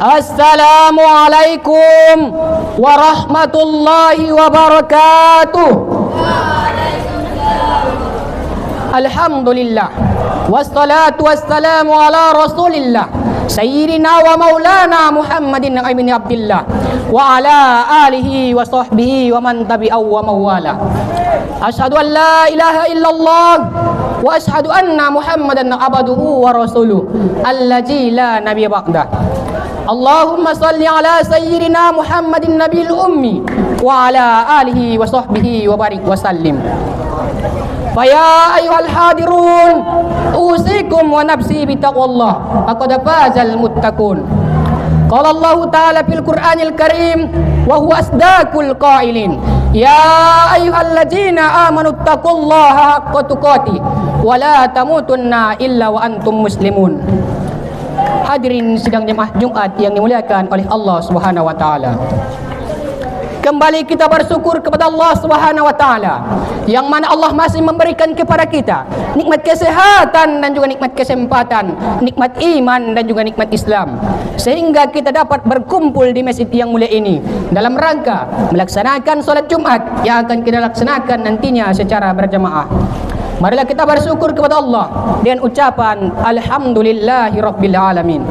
Assalamualaikum warahmatullahi wabarakatuh. Alhamdulillah, wassalatu wassalamu ala rasulillah Sayyidina wa maulana Muhammadin ibn Abdillah wa ala alihi wa sahbihi wa man tabi'ahu wa mawala. Asyhadu an la ilaha illallah wa asyhadu anna Muhammadan abduhu wa rasuluh allazi la nabiyya ba'dah. Allahumma salli ala sayyidina Muhammadin nabiyil ummi wa ala alihi wa sahbihi wa barik wa sallim. Faya ayyuhal hadirun, usikum wa nafsi bitaqwallah, faqad fazal muttaqun. Qala Allah Ta'ala fil Qur'anil Karim wa huwa asdaqul qailin, ya ayyuhalladzina amanu taqullaha haqqa tuqatih wa la tamutunna illa wa antum muslimun. Hadirin sidang jemaah Jumat yang dimuliakan oleh Allah Subhanahu wa taala. Kembali kita bersyukur kepada Allah Subhanahu wa taala yang mana Allah masih memberikan kepada kita nikmat kesehatan dan juga nikmat kesempatan, nikmat iman dan juga nikmat Islam, sehingga kita dapat berkumpul di masjid yang mulia ini dalam rangka melaksanakan salat Jumat yang akan kita laksanakan nantinya secara berjamaah. Marilah kita bersyukur kepada Allah dengan ucapan alhamdulillahirabbil alamin.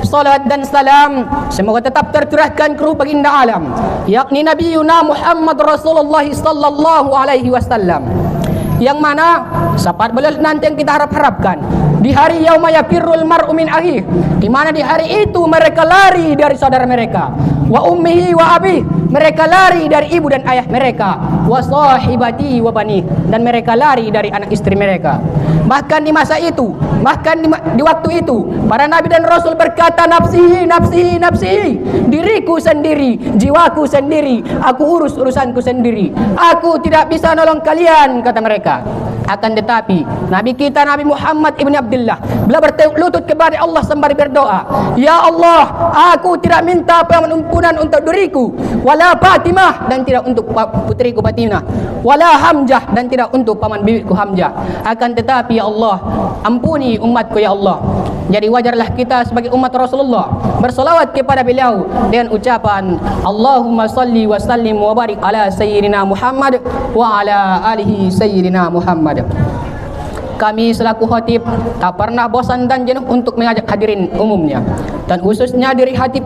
Salat dan salam semoga tetap tercurahkan ke ruh baginda alam, yakni Nabi Yuna Muhammad Rasulullah sallallahu alaihi wasallam, yang mana sahabat beliau nanti yang kita harapkan di hari yauma yafirrul mar'u min akhihi, di mana di hari itu mereka lari dari saudara mereka, wa ummihi wa abi, mereka lari dari ibu dan ayah mereka, wa sahibati wa bani, dan mereka lari dari anak istri mereka. Bahkan di masa itu, bahkan di waktu itu, para nabi dan rasul berkata, nafsi, nafsi, nafsi, diriku sendiri, jiwaku sendiri, aku urus urusanku sendiri, aku tidak bisa nolong kalian, kata mereka. Akan tetapi Nabi kita Nabi Muhammad ibn Abdullah beliau berlutut kepada Allah sembari berdoa, ya Allah, aku tidak minta pengampunan untuk diriku, wala Fatimah, dan tidak untuk putriku Fatimah, wala Hamzah, dan tidak untuk paman bibiku Hamzah. Akan tetapi ya Allah, ampuni umatku ya Allah. Jadi wajarlah kita sebagai umat Rasulullah bersolawat kepada beliau dengan ucapan Allahumma salli wa sallim wa barik ala sayyidina Muhammad wa ala alihi sayyidina Muhammad. Kami selaku khatib tak pernah bosan dan jenuh untuk mengajak hadirin umumnya dan khususnya diri khatib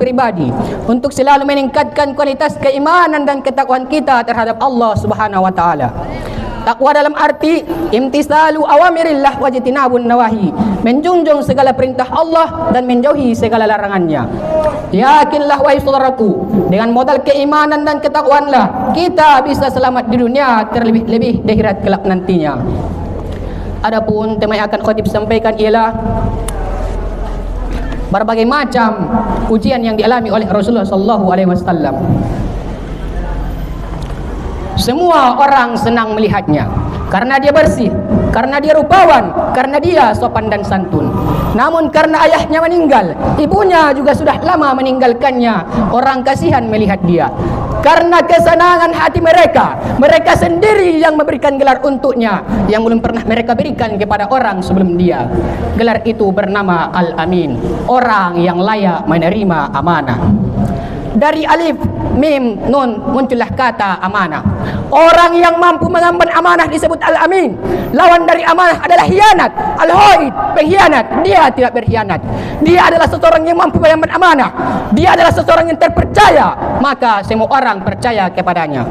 pribadi untuk selalu meningkatkan kualitas keimanan dan ketakwaan kita terhadap Allah Subhanahu wa taala. Takwa dalam arti imtisalu awamirillah wajtinabun nawahi, menjunjung segala perintah Allah dan menjauhi segala larangannya. Yakinlah wahai saudaraku, dengan modal keimanan dan ketakwaanlah kita bisa selamat di dunia, terlebih-lebih di akhirat kelak nantinya. Adapun tema yang akan khatib sampaikan ialah berbagai macam ujian yang dialami oleh Rasulullah sallallahu alaihi wasallam. Semua orang senang melihatnya karena dia bersih, karena dia rupawan, karena dia sopan dan santun. Namun karena ayahnya meninggal, ibunya juga sudah lama meninggalkannya, orang kasihan melihat dia. Karena kesenangan hati mereka, mereka sendiri yang memberikan gelar untuknya yang belum pernah mereka berikan kepada orang sebelum dia. Gelar itu bernama Al-Amin, orang yang layak menerima amanah. Dari alif, mim, nun muncullah kata amanah. Orang yang mampu mengemban amanah disebut al-amin. Lawan dari amanah adalah hianat, al-ghaid, pengkhianat. Dia tidak berkhianat. Dia adalah seseorang yang mampu mengemban amanah. Dia adalah seseorang yang terpercaya, maka semua orang percaya kepadanya.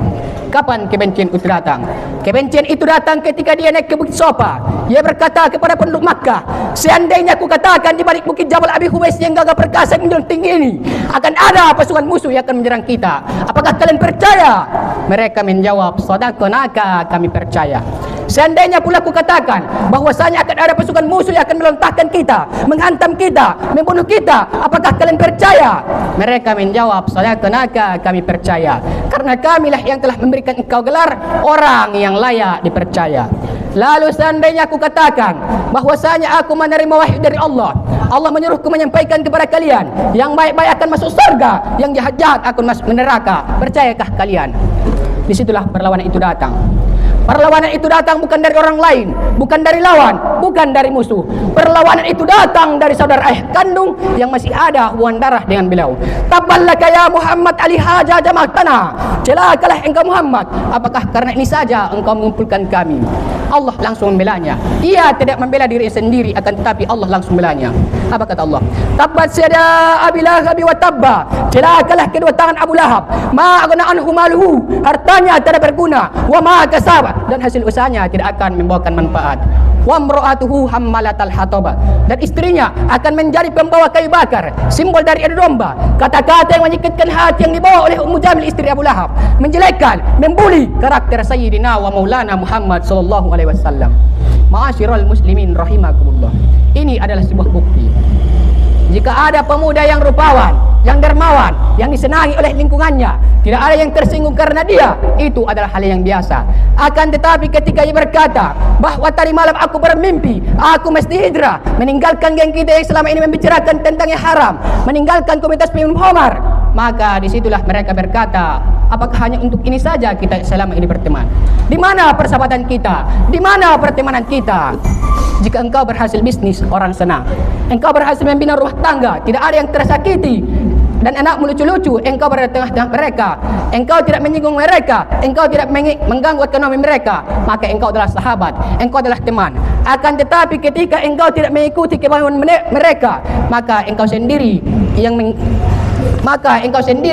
Kapan kebencian itu datang? Kebencian itu datang ketika dia naik ke Bukit Sofa. Dia berkata kepada penduduk Makkah, seandainya aku katakan di balik Bukit Jabal Abi Hubais yang gagah perkasa yang tinggi ini akan ada pasukan musuh yang akan menyerang kita, apakah kalian percaya? Mereka menjawab, sadaqnaka, kami percaya. Seandainya pula aku katakan bahwasanya akan ada pasukan musuh yang akan melontarkan kita, menghantam kita, membunuh kita, apakah kalian percaya? Mereka menjawab, sadaqnaka, kami percaya, karena kamilah yang telah memberikan engkau gelar orang yang layak dipercaya. Lalu seandainya aku katakan bahwasanya aku menerima wahyu dari Allah, Allah menyuruhku menyampaikan kepada kalian, yang baik-baik akan masuk surga, yang jahat-jahat akan masuk neraka, percayakah kalian? Disitulah perlawanan itu datang. Perlawanan itu datang bukan dari orang lain, bukan dari lawan, bukan dari musuh. Perlawanan itu datang dari saudara ayah kandung yang masih ada hubungan darah dengan beliau. Taballaka ya Muhammad ali haja jama'tana. Celakalah engkau Muhammad, apakah karena ini saja engkau mengumpulkan kami? Allah langsung membelanya. Ia tidak membela diri sendiri, akan tetapi Allah langsung membelanya. Apa kata Allah? Tabbat yada Abi Lahab wa tabba. Celakalah kedua tangan Abu Lahab. Ma aghna anhu maluhu. Hartanya tidak berguna. Wa ma kasaba, dan hasil usahanya tidak akan membawakan manfaat. Wa imra'atuhu hammalatal hatabah, dan istrinya akan menjadi pembawa kayu bakar, simbol dari adu domba. Kata-kata yang menyakitkan hati yang dibawa oleh Ummu Jamil istri Abu Lahab, menjelekkan, membuli karakter Sayyidina wa Maulana Muhammad sallallahu alaihi wasallam. Ma'asyiral muslimin rahimakumullah. Ini adalah sebuah bukti. Jika ada pemuda yang rupawan, yang dermawan, yang disenangi oleh lingkungannya, tidak ada yang tersinggung karena dia, itu adalah hal yang biasa. Akan tetapi ketika ia berkata bahwa tadi malam aku bermimpi, aku mesti hijrah, meninggalkan geng kita yang selama ini membicarakan tentang yang haram, meninggalkan komunitas minum khamar, maka disitulah mereka berkata, apakah hanya untuk ini saja kita selama ini berteman? Di mana persahabatan kita? Di mana pertemanan kita? Jika engkau berhasil bisnis, orang senang. Engkau berhasil membina rumah tangga, tidak ada yang tersakiti, dan anakmu lucu-lucu, engkau berada di tengah-tengah mereka, engkau tidak menyinggung mereka, engkau tidak mengganggu ekonomi mereka, maka engkau adalah sahabat, engkau adalah teman. Akan tetapi ketika engkau tidak mengikuti kemauan mereka, maka engkau sendiri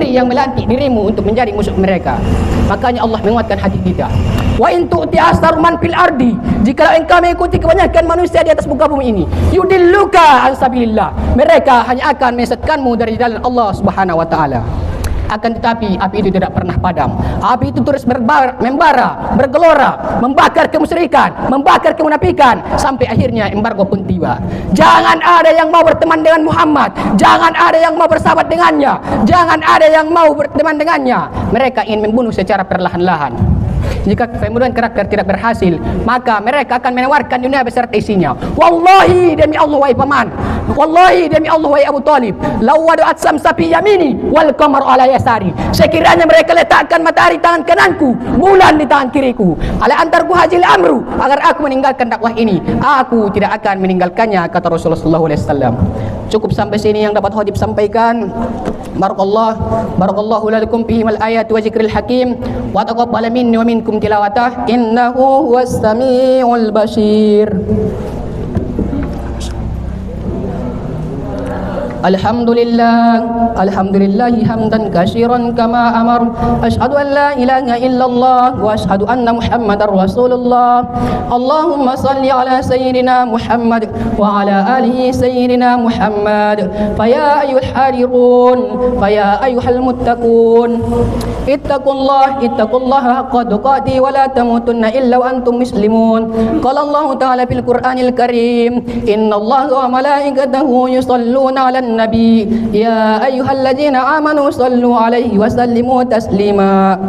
yang melantik dirimu untuk menjadi musuh mereka. Makanya Allah menguatkan hati kita. Wa in tu'ti asar man fil ardi, jika engkau mengikuti kebanyakan manusia di atas muka bumi ini, yudilluka an sabilillah, mereka hanya akan menyesatkanmu dari jalan Allah Subhanahu wa taala. Akan tetapi api itu tidak pernah padam. Api itu terus membara, bergelora, membakar kemusyrikan, membakar kemunafikan, sampai akhirnya embargo pun tiba. Jangan ada yang mau berteman dengan Muhammad, jangan ada yang mau bersahabat dengannya, jangan ada yang mau berteman dengannya. Mereka ingin membunuh secara perlahan-lahan. Jika kemudian karakter tidak berhasil, maka mereka akan menawarkan dunia beserta isinya. Wallahi demi Allah wahai paman, wallahi demi Allah wahai Abu Talib, law wadu'at samsa fi yamini wal qamar ala yasari, sekiranya mereka letakkan matahari tangan kananku, bulan di tangan kiriku, ala antarku hajil amru, agar aku meninggalkan dakwah ini, aku tidak akan meninggalkannya, kata Rasulullah sallallahu alaihi wasallam. Cukup sampai sini yang dapat Khatib sampaikan. Barakallahu lakum fihi mal ayat wa zikril hakim, wa taqabbal minni wa minkum tilawatah, innahu huwas samiul basir. Alhamdulillahi hamdan katsiran kama amar. Asyhadu an la ilaha illallah wa asyhadu anna Muhammadar Rasulullah. Allahumma salli ala sayyidina Muhammad wa ala alihi sayyidina Muhammad. Faya ayyuhal hadirun, faya ayyuhal muttaqun, ittaqullaha haqqa tuqatih wa la tamutunna illa wa antum muslimun. Qala Allah ta'ala fil Qur'anil Karim, innallaha wa malaikatahu yusalluna 'alan Nabi, ya ayyuhalladzina amanu sallu alaihi wa sallimu taslima.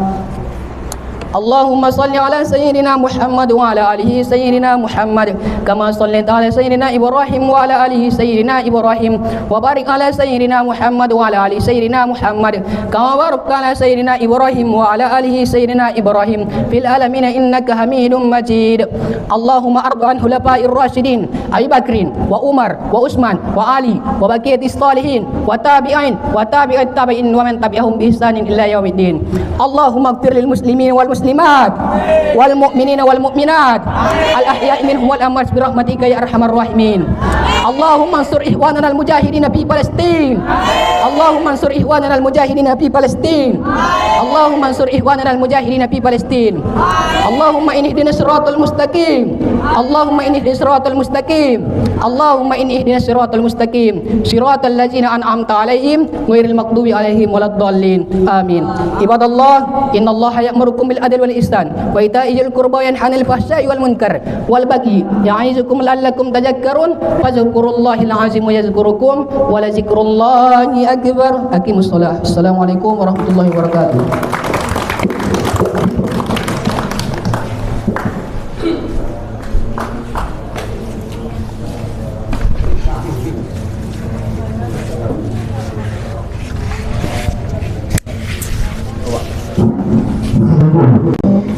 Allahumma salli ala sayyidina Muhammad wa ala alihi sayyidina Muhammad kama sallaita ala sayyidina Ibrahim wa ala alihi sayyidina Ibrahim, wa barik ala sayyidina Muhammad wa ala alihi sayyidina Muhammad kama barakta ala sayyidina Ibrahim wa ala alihi sayyidina Ibrahim fil alamin innaka Hamidum Majid. Allahumma arda an khulafa'ir rasyidin Abi Bakrin wa Umar wa Utsman wa Ali wa baqiyatis salihin wa tabi'in wa tabi'it tabi'in wa man tabi'ahum bi ihsanin ila yaumiddin. Allahumma ighfir lil muslimin wal muslimat wal mu'minina wal mu'minat al ahya'i minhum wal amwat bi rahmatika ya arhamar rahimin. Allahumma ansur ikhwanana al mujahidin fi Palestin. Allahumma ansur ikhwanana al mujahidin fi Palestin. Allahumma ansur ikhwanana al mujahidin fi Palestin. Allahumma ihdinas siratal mustaqim. Allahumma ihdinas siratal mustaqim. Allahumma ihdinas siratal mustaqim, siratal ladzina an'amta 'alaihim ghairil maghdubi 'alaihim waladdallin. Amin. Ibadallah, innallaha ya'murukum bil adli wal ihsan wa ita'i dzil qurba wa yanha 'anil fahsya'i wal munkar wal baghi ya'izukum la'allakum tadhakkarun. Fadhkurullahal 'azim yazkurukum wa la dzikrullahi akbar. Aqimus shalah. Assalamualaikum warahmatullahi wabarakatuh.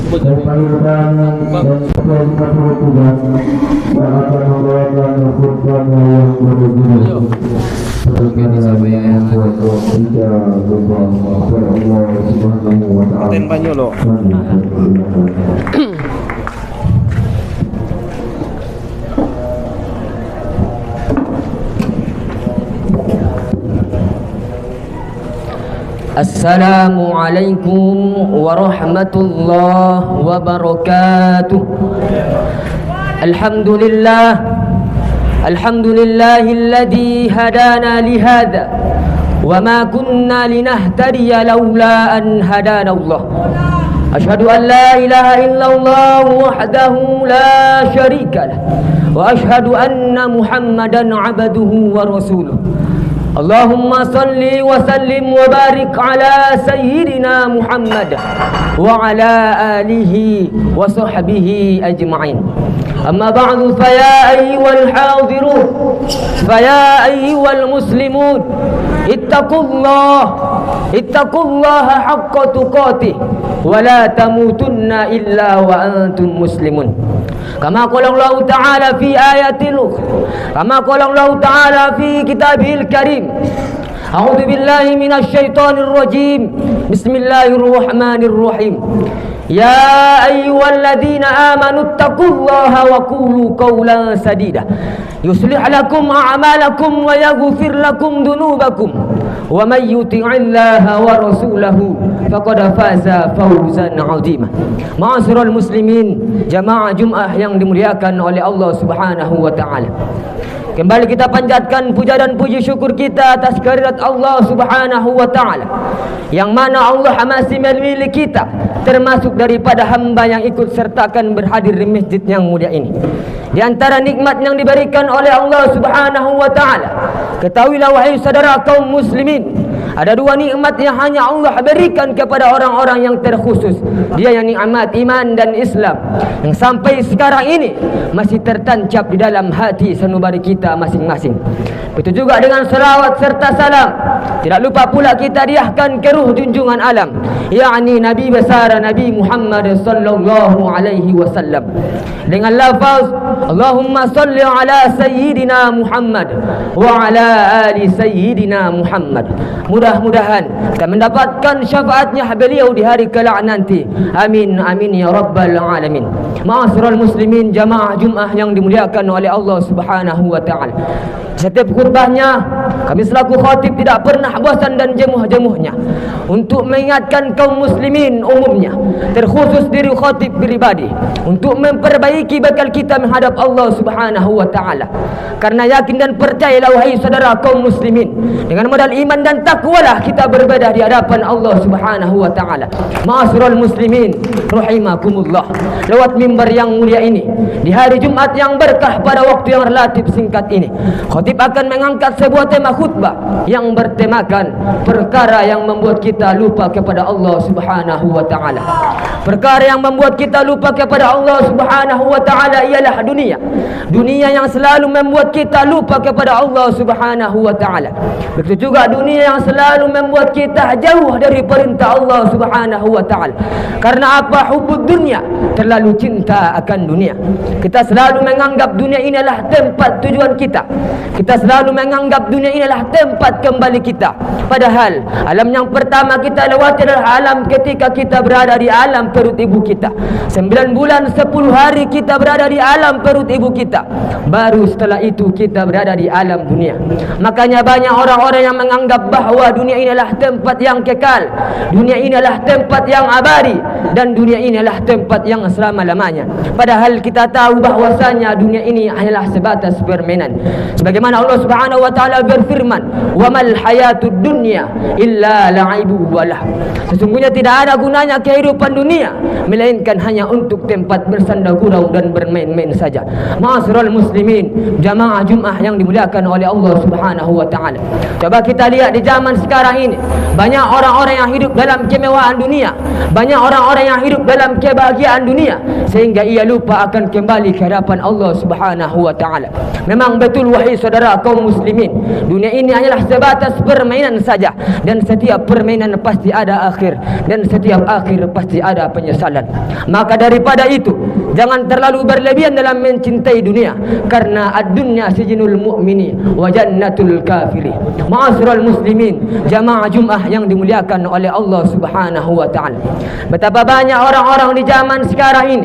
Sebut melahirkan dan setelah tugas yang akan membawakan khutbahnya yang berguna serta yang membuat kita berdoa kepada Allah Subhanahu wa Ta'ala. Assalamualaikum warahmatullahi wabarakatuh. Alhamdulillahilladzi hadana lihada wa ma kunna linahtadiya laula an hadana Allah. Asyhadu an la ilaha illallah wahdahu la syarika lah wa asyhadu anna Muhammadan abduhu wa rasuluh. Allahumma salli wa sallim wa barik ala sayyidina Muhammad wa ala alihi wa sahbihi ajma'in. Amma ba'du, faya ayyuhal hadirun, faya ayyuhal muslimun, ittaqullaha haqqa tuqatih wa la tamutunna illa wa antum muslimun. Kama qala Allah Ta'ala fi ayatil ukhra, kama qala Allah Ta'ala fi kitabihil karim. A'udzu billahi minasy syaithanir rajim. Bismillahirrahmanirrahim. Ya ayyuhalladzina amanu taqullaha wa qulu qawlan sadida yuslih lakum a'malakum wa yaghfir lakum dhunubakum wa may yuti'illaha wa rasulahu faqad faza fawzan 'azima. Ma'asyiral muslimin, jamaah Jumat yang dimuliakan oleh Allah Subhanahu wa Ta'ala, kembali kita panjatkan puja dan puji syukur kita atas kehadirat Allah Subhanahu wa Ta'ala, yang mana Allah masih memilih kita termasuk daripada hamba yang ikut sertakan berhadir di masjid yang mulia ini. Di antara nikmat yang diberikan oleh Allah Subhanahu wa Ta'ala, ketahuilah wahai saudara kaum muslimin, ada dua nikmat yang hanya Allah berikan kepada orang-orang yang terkhusus. Dia yang nikmat iman dan Islam, yang sampai sekarang ini masih tertancap di dalam hati sanubari kita masing-masing. Begitu juga dengan salawat serta salam, tidak lupa pula kita diahkan ke ruh junjungan alam, yakni Nabi besar Nabi Muhammad sallallahu alaihi wasallam, dengan lafaz Allahumma salli ala sayyidina Muhammad wa ala ali sayyidina Muhammad. Mudah-mudahan kita mendapatkan syafaatnya beliau di hari kelak nanti. Amin amin ya rabbal alamin. Ma'asyiral muslimin, jamaah Jumat yang dimuliakan oleh Allah Subhanahu wa Ta'ala, setiap khutbahnya kami selaku khatib tidak pernah bosan dan jemuh-jemuhnya untuk mengingatkan kaum muslimin umumnya, terkhusus diri khatib pribadi, untuk memperbaiki bekal kita menghadap Allah Subhanahu wa Ta'ala. Karena yakin dan percayalah wahai saudara kaum muslimin, dengan modal iman dan takwalah kita berbeda di hadapan Allah Subhanahu wa Ta'ala. Ma'asyiral muslimin rahimakumullah, lewat mimbar yang mulia ini di hari Jumat yang berkah pada waktu yang relatif singkat ini, khatib akan mengangkat sebuah tema khutbah yang bertemakan perkara yang membuat kita lupa kepada Allah Subhanahu wa Ta'ala. Perkara yang membuat kita lupa kepada Allah Subhanahu wa Ta'ala ialah dunia. Dunia yang selalu membuat kita lupa kepada Allah Subhanahu wa Ta'ala. Begitu juga dunia yang selalu membuat kita jauh dari perintah Allah Subhanahu wa Ta'ala. Karena apa? Hubud dunia, terlalu cinta akan dunia. Kita selalu menganggap dunia ini adalah tempat tujuan kita. Kita selalu menganggap dunia ini adalah tempat kembali kita. Padahal alam yang pertama kita lewati adalah alam ketika kita berada di alam perut ibu kita. 9 bulan 10 hari kita berada di alam perut ibu kita. Baru setelah itu kita berada di alam dunia. Makanya banyak orang-orang yang menganggap bahawa dunia ini adalah tempat yang kekal, dunia ini adalah tempat yang abadi, dan dunia ini adalah tempat yang selama-lamanya. Padahal kita tahu bahwasanya dunia ini hanyalah sebatas permainan. Sebagaimana Allah Subhanahu wa Ta'ala berfirman, "Wa mal hayatud dunya illa la'ibu walah." Sesungguhnya tidak ada gunanya kehidupan dunia melainkan hanya untuk tempat bersandar gurau dan bermain-main saja. Ma'asyiral muslimin, jamaah Jumat yang dimuliakan oleh Allah Subhanahu wa Ta'ala, coba kita lihat di zaman sekarang ini, banyak orang-orang yang hidup dalam kemewahan dunia, banyak orang-orang yang hidup dalam kebahagiaan dunia, sehingga ia lupa akan kembali ke hadapan Allah Subhanahu wa Ta'ala. Memang betul wahai saudara kaum muslimin, dunia ini hanyalah sebatas permainan permainan saja, dan setiap permainan pasti ada akhir, dan setiap akhir pasti ada penyesalan. Maka daripada itu, jangan terlalu berlebihan dalam mencintai dunia, karena ad-dunya sijnul mu'mini wa jannatul kafiri. Ma'asyiral muslimin, jamaah Jumat yang dimuliakan oleh Allah Subhanahu wa taala. Betapa banyak orang-orang di zaman sekarang ini,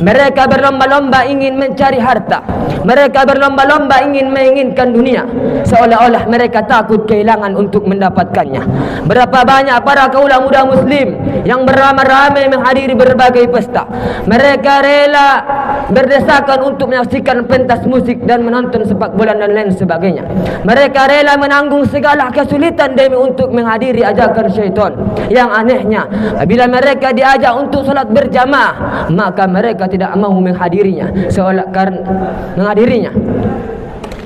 mereka berlomba-lomba ingin mencari harta, mereka berlomba-lomba ingin menginginkan dunia, seolah-olah mereka takut kehilangan untuk mendapatkannya. Berapa banyak para kaula muda muslim yang beramai-ramai menghadiri berbagai pesta, mereka rela berdesakan untuk menyaksikan pentas musik dan menonton sepak bola dan lain sebagainya. Mereka rela menanggung segala kesulitan demi untuk menghadiri ajakan syaitan. Yang anehnya, bila mereka diajak untuk salat berjamaah, maka mereka tidak mau menghadirinya,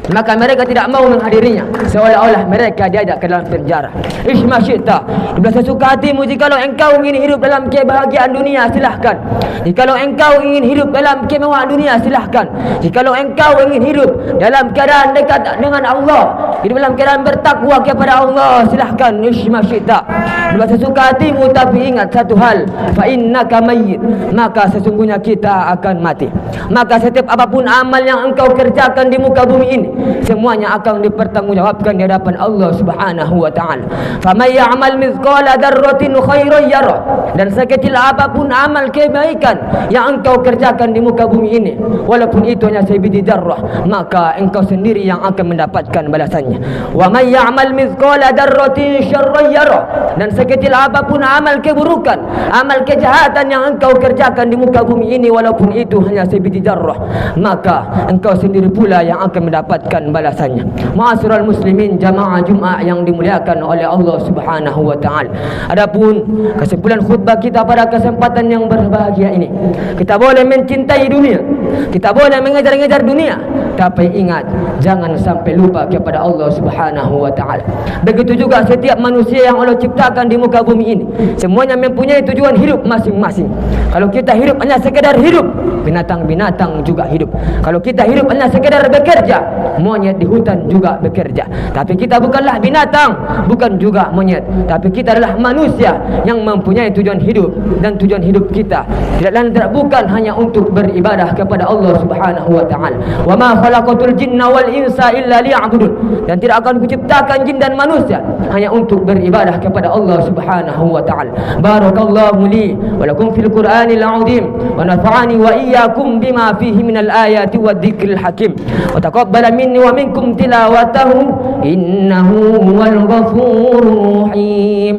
maka mereka tidak mau menghadirinya, seolah-olah mereka diajak ke dalam penjara. Isma syi'ta, bila sesuka hatimu. Jikalau engkau ingin hidup dalam kebahagiaan dunia, silahkan. Jikalau engkau ingin hidup dalam kemewahan dunia, silahkan. Jikalau engkau ingin hidup dalam keadaan dekat dengan Allah, hidup dalam keadaan bertakwa kepada Allah, silahkan. Isma syi'ta, bila sesuka hatimu. Tapi ingat satu hal, fa innaka mayyit, maka sesungguhnya kita akan mati. Maka setiap apapun amal yang engkau kerjakan di muka bumi ini, semuanya akan dipertanggungjawabkan di hadapan Allah Subhanahu wa taala. Faman ya'mal mithqala dzarratin khairan yarah, dan sekecil apapun amal kebaikan yang engkau kerjakan di muka bumi ini, walaupun itu hanya sebiji dzarrah, maka engkau sendiri yang akan mendapatkan balasannya. Wa man ya'mal mithqala dzarratin syarran yarah, dan sekecil apapun amal keburukan, amal kejahatan yang engkau kerjakan di muka bumi ini, walaupun itu hanya sebiji dzarrah, maka engkau sendiri pula yang akan mendapatkan balasannya. Ma'asyiral muslimin, jamaah Jumat yang dimuliakan oleh Allah Subhanahu wa taala. Adapun kesimpulan khutbah kita pada kesempatan yang berbahagia ini, kita boleh mencintai dunia, kita boleh mengejar-ngejar dunia, tapi ingat, jangan sampai lupa kepada Allah Subhanahu wa taala. Begitu juga setiap manusia yang Allah ciptakan di muka bumi ini, semuanya mempunyai tujuan hidup masing-masing. Kalau kita hidup hanya sekedar hidup, binatang-binatang juga hidup. Kalau kita hidup hanya sekedar bekerja, monyet di hutan juga bekerja. Tapi kita bukanlah binatang, bukan juga monyet, tapi kita adalah manusia yang mempunyai tujuan hidup, dan tujuan hidup kita tidak lain tidak bukan hanya untuk beribadah kepada Allah Subhanahu wa taala. Wa ma khalaqatul jinna wal insa illa liya'budun, dan tidak akan kuciptakan jin dan manusia hanya untuk beribadah kepada Allah Subhanahu wa taala. Barakallahu li wa lakum fil Qur'anil 'azim, wa nafa'ani wa iyyakum bima fihi minal ayati wadh-dhikril hakim, wa taqabbala minni wa minkum tilawatahu innahu huwal ghafurur rahim.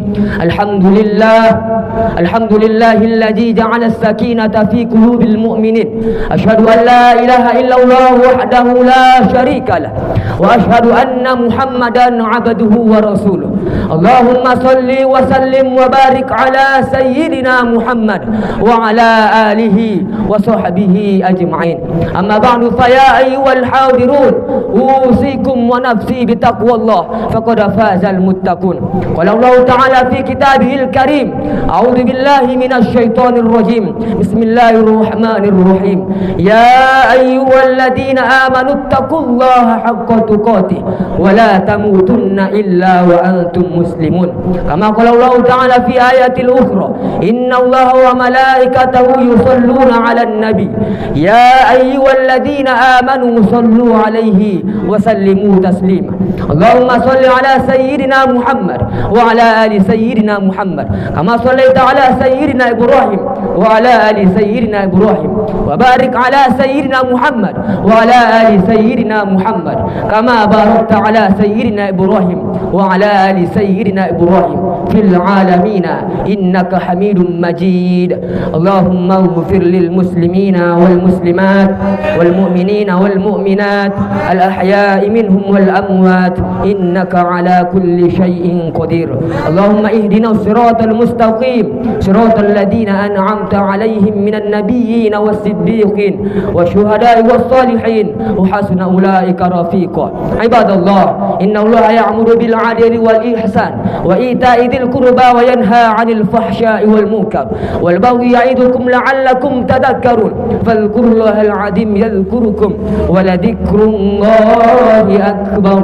Alhamdulillahilladzi ja'ala as-sakinata fi qulubil mu'minin. Asyhadu an la ilaha illallah wahdahu la syarika lah, wa asyhadu anna Muhammadan 'abduhu wa rasuluh. Allahumma salli wa sallim wa barik ala sayyidina Muhammad wa ala alihi wa sahbihi ajma'in. Amma ba'du, fa ya ayyuhal hadirun, usikum wa nafsi bitaqwallah, faqad fazal muttaqun. Qala Allah ta'ala fi kitabihil karim, a'udzu billahi minasy syaithanir rajim, bismillahirrahmanirrahim. Ya ayyuhalladzina amanu taqullaha haqqa tuqatih wa la tamutunna illa wa antum muslimun. Kama qala Allah ta'ala fi ayatil ukhra, innallaha wa malaikatahu yusalluna 'alan nabi ya ayyuhalladzina amanu sallu 'alaihi wa sallimu taslima. Allahumma salli 'ala sayyidina Muhammad wa 'ala ali sayyidina Muhammad kama sallaita 'ala sayyidina Ibrahim wa 'ala ali sayyidina Ibrahim wa barik 'ala sayyidina Muhammad wa 'ala ali sayyidina Muhammad kama barakta 'ala sayyidina Ibrahim wa 'ala ali sayyidina Ibrahim fil 'alamin innaka Hamidum Majid. Allahumma ighfir lil muslimina wal muslimat wal mu'minina wal mu'minat al ahya'i minhum wal amwat innaka 'ala kulli syai'in qadir. Allahumma ihdinas siratal mustaqim, siratal ladzina an'amta 'alaihim minan nabiyyin was siddiqin wasyuhada'i was salihin wa hasuna ulaika rafiqa. Ibadallah, innallaha ya'muru bil 'adli wal ihsan wa ita'i dzil qurba wa yanha 'anil fahsya'i wal munkar wal baghi ya'idukum la'allakum tadhakkarun. Fadhkurullahal 'azim yadhkurukum wa la dzikrullahi akbar.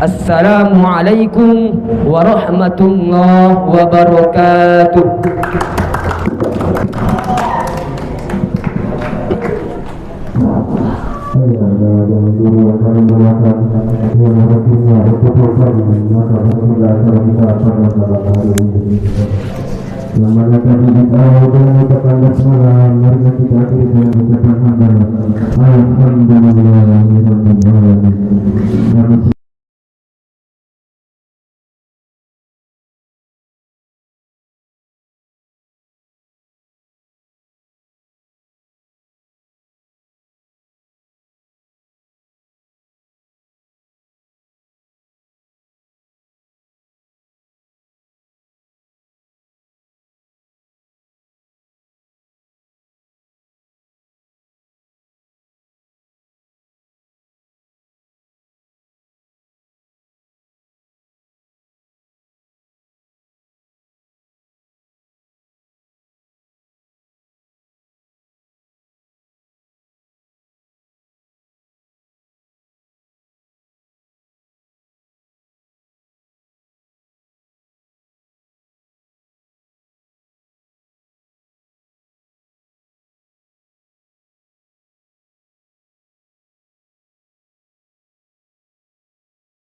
Assalamualaikum warahmatullahi wabarakatuh. Yang mana tadi dikawal dengan ucapan basmalah, mari kita akhiri dengan ucapan hamdalah. Alhamdulillah,